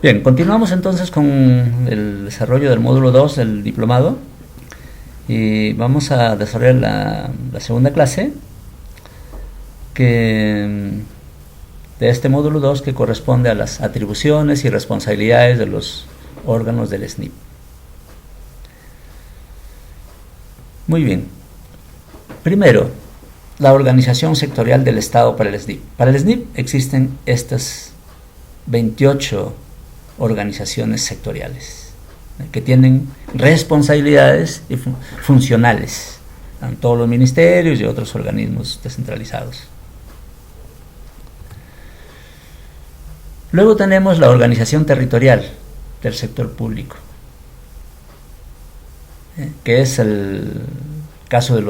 Bien, continuamos entonces con el desarrollo del módulo 2 del diplomado y vamos a desarrollar la segunda clase de este módulo 2 que corresponde a las atribuciones y responsabilidades de los órganos del SNIP. Muy bien. Primero, la organización sectorial del Estado para el SNIP. Para el SNIP existen estas 28 organizaciones sectoriales que tienen responsabilidades funcionales en todos los ministerios y otros organismos descentralizados. Luego tenemos la organización territorial del sector público, que es el caso de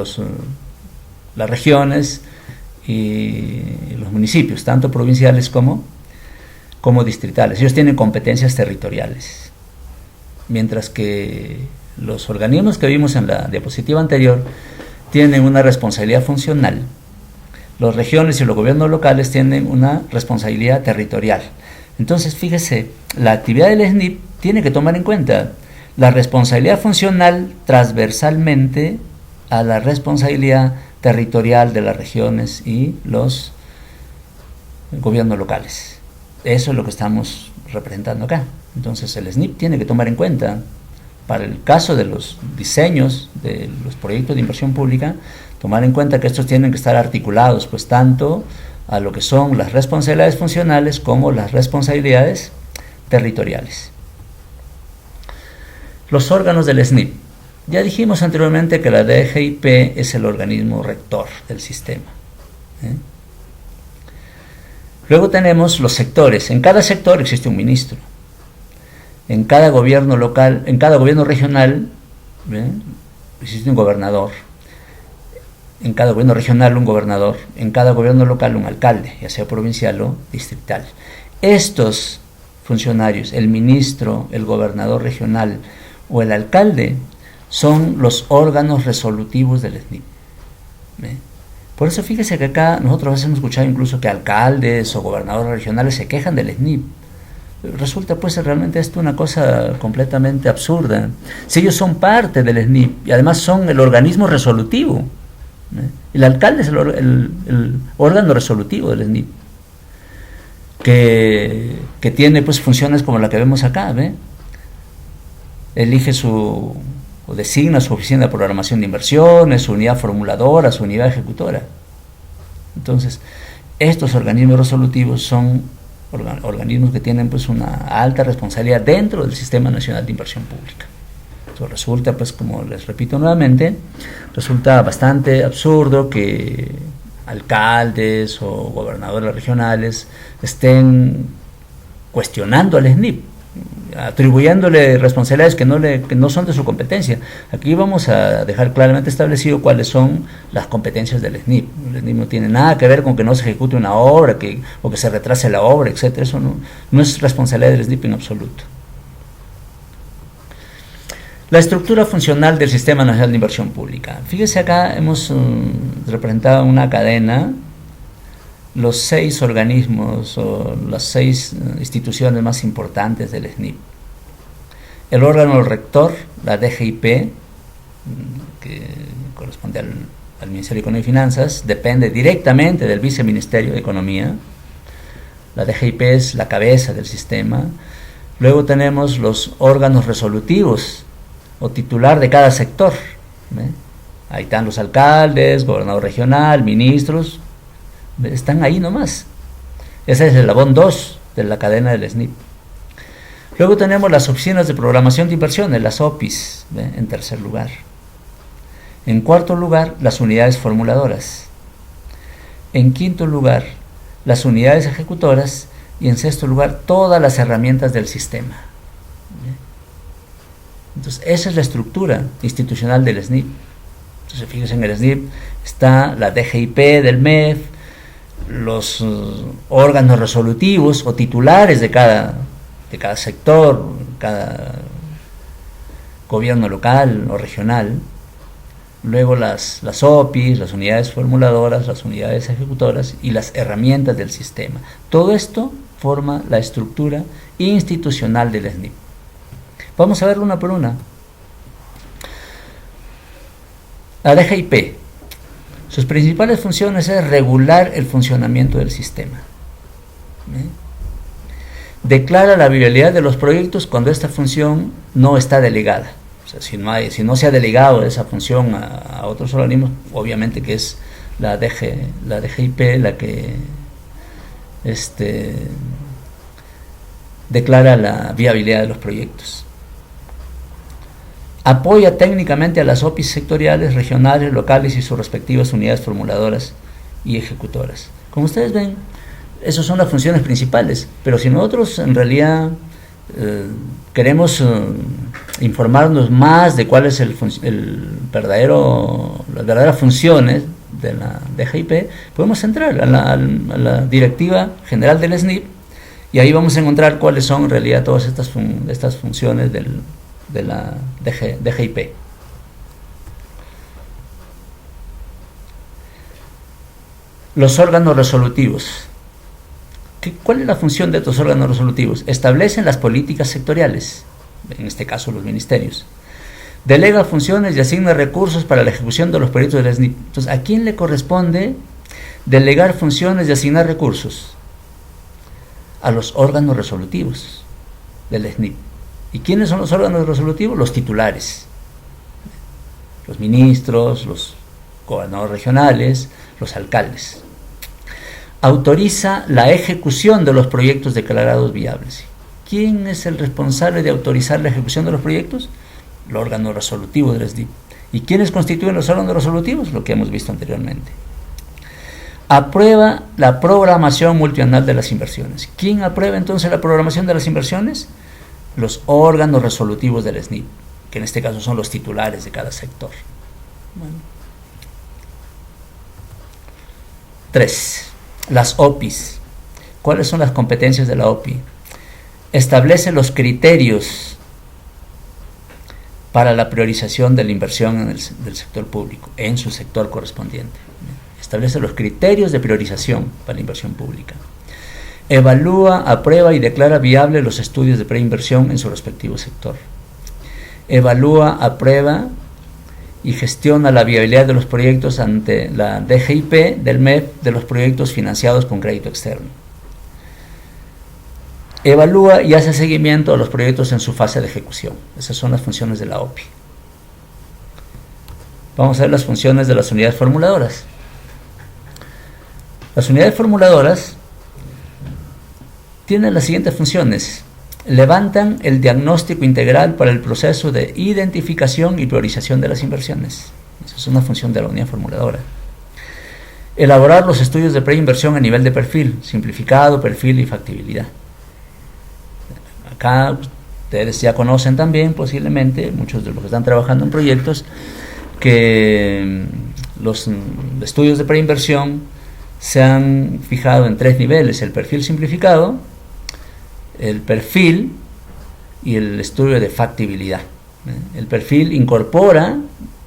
las regiones y los municipios, tanto provinciales como distritales. Ellos tienen competencias territoriales, mientras que los organismos que vimos en la diapositiva anterior tienen una responsabilidad funcional. Las regiones y los gobiernos locales tienen una responsabilidad territorial. Entonces, fíjese, la actividad del SNIP tiene que tomar en cuenta la responsabilidad funcional transversalmente a la responsabilidad territorial de las regiones y los gobiernos locales. Eso es lo que estamos representando acá. Entonces el SNIP tiene que tomar en cuenta, para el caso de los diseños de los proyectos de inversión pública, tomar en cuenta que estos tienen que estar articulados, pues tanto a lo que son las responsabilidades funcionales como las responsabilidades territoriales. Los órganos del SNIP. Ya dijimos anteriormente que la DGIP es el organismo rector del sistema. Luego tenemos los sectores. En cada sector existe un ministro. En cada gobierno local, en cada gobierno regional, existe un gobernador. En cada gobierno regional un gobernador. En cada gobierno local un alcalde, ya sea provincial o distrital. Estos funcionarios, el ministro, el gobernador regional o el alcalde, son los órganos resolutivos del SNIP. Por eso fíjese que acá nosotros a veces hemos escuchado incluso que alcaldes o gobernadores regionales se quejan del SNIP. Resulta pues realmente esto una cosa completamente absurda. Si ellos son parte del SNIP y además son el organismo resolutivo, el alcalde es el órgano resolutivo del SNIP, que tiene pues funciones como la que vemos acá, elige o designa su oficina de programación de inversiones, su unidad formuladora, su unidad ejecutora. Entonces, estos organismos resolutivos son organismos que tienen pues una alta responsabilidad dentro del Sistema Nacional de Inversión Pública. Entonces, resulta, pues como les repito nuevamente, resulta bastante absurdo que alcaldes o gobernadores regionales estén cuestionando al SNIP, atribuyéndole responsabilidades que no son de su competencia. Aquí vamos a dejar claramente establecido cuáles son las competencias del SNIP. El SNIP no tiene nada que ver con que no se ejecute una obra o que se retrase la obra, etc. Eso no es responsabilidad del SNIP en absoluto. La estructura funcional del Sistema Nacional de Inversión Pública. Fíjese acá, hemos representado una cadena, los 6 organismos o las 6 instituciones más importantes del SNIP. El órgano rector, la DGIP, que corresponde al Ministerio de Economía y Finanzas, depende directamente del Viceministerio de Economía. La DGIP es la cabeza del sistema. Luego tenemos los órganos resolutivos o titular de cada sector. Ahí están los alcaldes, gobernador regional, ministros. Están ahí nomás. Ese es el eslabón 2 de la cadena del SNIP. Luego tenemos las oficinas de programación de inversiones, las OPIs, en tercer lugar. En cuarto lugar, las unidades formuladoras. En quinto lugar, las unidades ejecutoras. Y en sexto lugar, todas las herramientas del sistema. Entonces, esa es la estructura institucional del SNIP. Entonces, fíjense, en el SNIP está la DGIP del MEF, los órganos resolutivos o titulares de cada sector, cada gobierno local o regional, luego las OPIs, las unidades formuladoras, las unidades ejecutoras y las herramientas del sistema. Todo esto forma la estructura institucional del SNIP. Vamos a verlo una por una. La DGIP, sus principales funciones es regular el funcionamiento del sistema. Declara la viabilidad de los proyectos cuando esta función no está delegada. O sea, si no se ha delegado esa función a otros organismos, obviamente que es la DGIP la que declara la viabilidad de los proyectos. Apoya técnicamente a las OPIs sectoriales, regionales, locales y sus respectivas unidades formuladoras y ejecutoras. Como ustedes ven, esas son las funciones principales, pero si nosotros en realidad queremos informarnos más de cuál es las verdaderas funciones de la DGIP, podemos entrar a la Directiva General del SNIP y ahí vamos a encontrar cuáles son en realidad todas estas funciones de la DGIP. Los órganos resolutivos. ¿Cuál es la función de estos órganos resolutivos? Establecen las políticas sectoriales, en este caso los ministerios. Delega funciones y asigna recursos para la ejecución de los proyectos del SNIP. Entonces, ¿a quién le corresponde delegar funciones y asignar recursos? A los órganos resolutivos del SNIP. ¿Y quiénes son los órganos resolutivos? Los titulares, los ministros, los gobernadores regionales, los alcaldes. Autoriza la ejecución de los proyectos declarados viables. ¿Quién es el responsable de autorizar la ejecución de los proyectos? El órgano resolutivo del SNIP. ¿Y quiénes constituyen los órganos resolutivos? Lo que hemos visto anteriormente. Aprueba la programación multianual de las inversiones. ¿Quién aprueba entonces la programación de las inversiones? Los órganos resolutivos del SNIP, que en este caso son los titulares de cada sector. Bueno. 3. Las OPIs. ¿Cuáles son las competencias de la OPI? Establece los criterios para la priorización de la inversión del sector público, en su sector correspondiente. Establece los criterios de priorización para la inversión pública. Evalúa, aprueba y declara viable los estudios de preinversión en su respectivo sector. Evalúa, aprueba y gestiona la viabilidad de los proyectos ante la DGIP del MEP de los proyectos financiados con crédito externo. Evalúa y hace seguimiento a los proyectos en su fase de ejecución. Esas son las funciones de la OPI. Vamos a ver las funciones de las unidades formuladoras. Las unidades formuladoras tienen las siguientes funciones. Levantan el diagnóstico integral para el proceso de identificación y priorización de las inversiones. Esa es una función de la unidad formuladora. Elaborar los estudios de preinversión a nivel de perfil, simplificado, perfil y factibilidad. Acá ustedes ya conocen también, posiblemente, muchos de los que están trabajando en proyectos, que los estudios de preinversión se han fijado en 3 niveles: el perfil simplificado, el perfil y el estudio de factibilidad. El perfil incorpora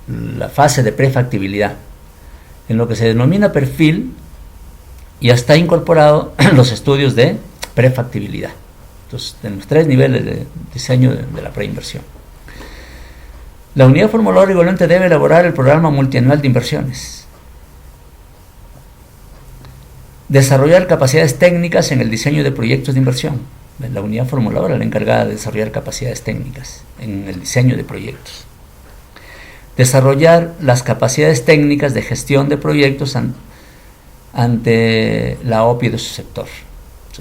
la fase de prefactibilidad. En lo que se denomina perfil ya está incorporado los estudios de prefactibilidad. Entonces tenemos 3 niveles de diseño de la preinversión. La unidad formuladora igualmente debe elaborar el programa multianual de inversiones. Desarrollar capacidades técnicas en el diseño de proyectos de inversión. La unidad formuladora es la encargada de desarrollar capacidades técnicas en el diseño de proyectos. Desarrollar las capacidades técnicas de gestión de proyectos ante la OPI de su sector.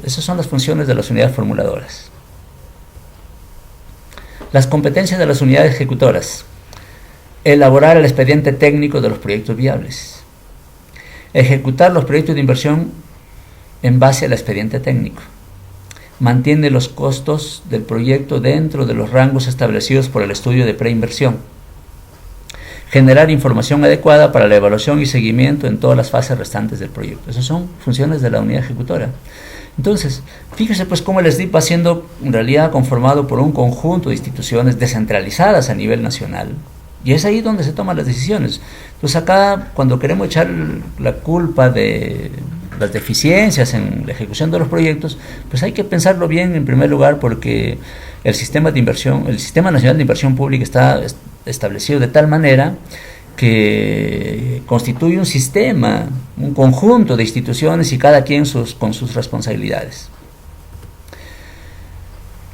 Esas son las funciones de las unidades formuladoras. Las competencias de las unidades ejecutoras. Elaborar el expediente técnico de los proyectos viables. Ejecutar los proyectos de inversión en base al expediente técnico. Mantiene los costos del proyecto dentro de los rangos establecidos por el estudio de preinversión. Generar información adecuada para la evaluación y seguimiento en todas las fases restantes del proyecto. Esas son funciones de la unidad ejecutora. Entonces, fíjese pues cómo el SNIP va siendo en realidad conformado por un conjunto de instituciones descentralizadas a nivel nacional. Y es ahí donde se toman las decisiones. Entonces acá, cuando queremos echar la culpa de las deficiencias en la ejecución de los proyectos, pues hay que pensarlo bien en primer lugar, porque el sistema nacional de inversión pública está establecido de tal manera que constituye un sistema, un conjunto de instituciones y cada quien con sus responsabilidades.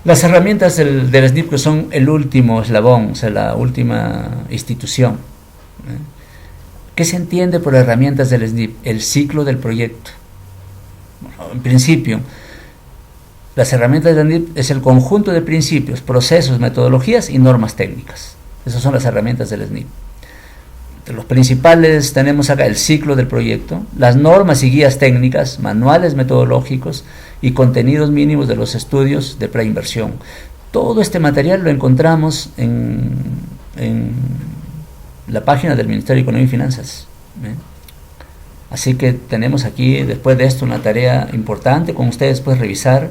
Las herramientas del SNIP, que son el último eslabón, o sea, la última institución. ¿Qué se entiende por herramientas del SNIP? El ciclo del proyecto. Bueno, en principio, las herramientas del SNIP es el conjunto de principios, procesos, metodologías y normas técnicas. Esas son las herramientas del SNIP. De los principales tenemos acá el ciclo del proyecto, las normas y guías técnicas, manuales metodológicos y contenidos mínimos de los estudios de preinversión. Todo este material lo encontramos en la página del Ministerio de Economía y Finanzas. Así que tenemos aquí, después de esto, una tarea importante con ustedes, pues revisar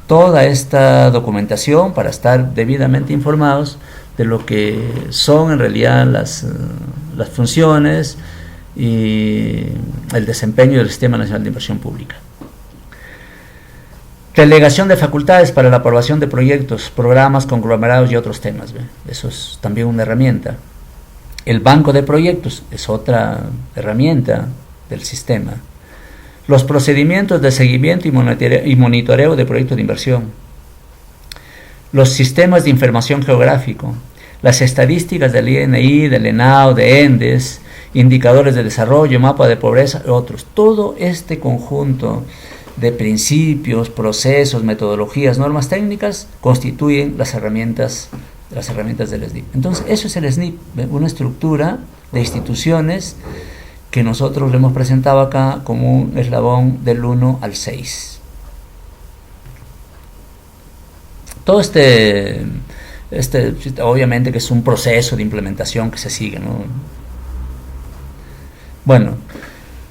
toda esta documentación para estar debidamente informados de lo que son en realidad las funciones y el desempeño del Sistema Nacional de Inversión Pública. Delegación de facultades para la aprobación de proyectos, programas, conglomerados y otros temas. Eso es también una herramienta. El banco de proyectos es otra herramienta del sistema. Los procedimientos de seguimiento y monitoreo de proyectos de inversión. Los sistemas de información geográfico. Las estadísticas del INI, del ENAO, de ENDES, indicadores de desarrollo, mapa de pobreza y otros. Todo este conjunto de principios, procesos, metodologías, normas técnicas constituyen las herramientas del SNIP. Entonces, eso es el SNIP, una estructura de instituciones que nosotros le hemos presentado acá como un eslabón del 1 al 6. Todo este obviamente que es un proceso de implementación que se sigue, ¿no? Bueno,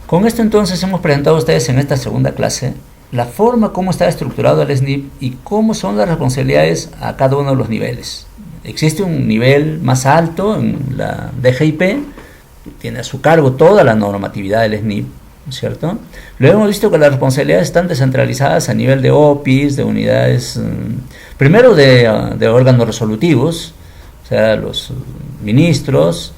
con esto entonces hemos presentado a ustedes en esta segunda clase la forma como está estructurado el SNIP y cómo son las responsabilidades a cada uno de los niveles. Existe un nivel más alto en la DGIP, tiene a su cargo toda la normatividad del SNIP, ¿cierto? Luego hemos visto que las responsabilidades están descentralizadas a nivel de OPIs, de unidades, primero de órganos resolutivos, o sea, los ministros,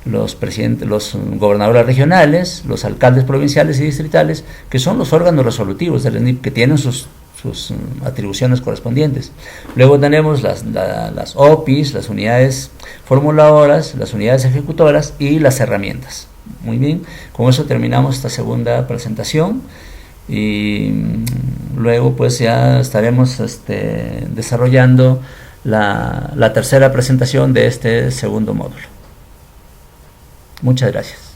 los presidentes, los gobernadores regionales, los alcaldes provinciales y distritales, que son los órganos resolutivos del SNIP, que tienen sus atribuciones correspondientes. Luego tenemos las OPIs, las unidades formuladoras, las unidades ejecutoras y las herramientas. Muy bien, con eso terminamos esta segunda presentación y luego pues ya estaremos desarrollando la tercera presentación de este segundo módulo. Muchas gracias.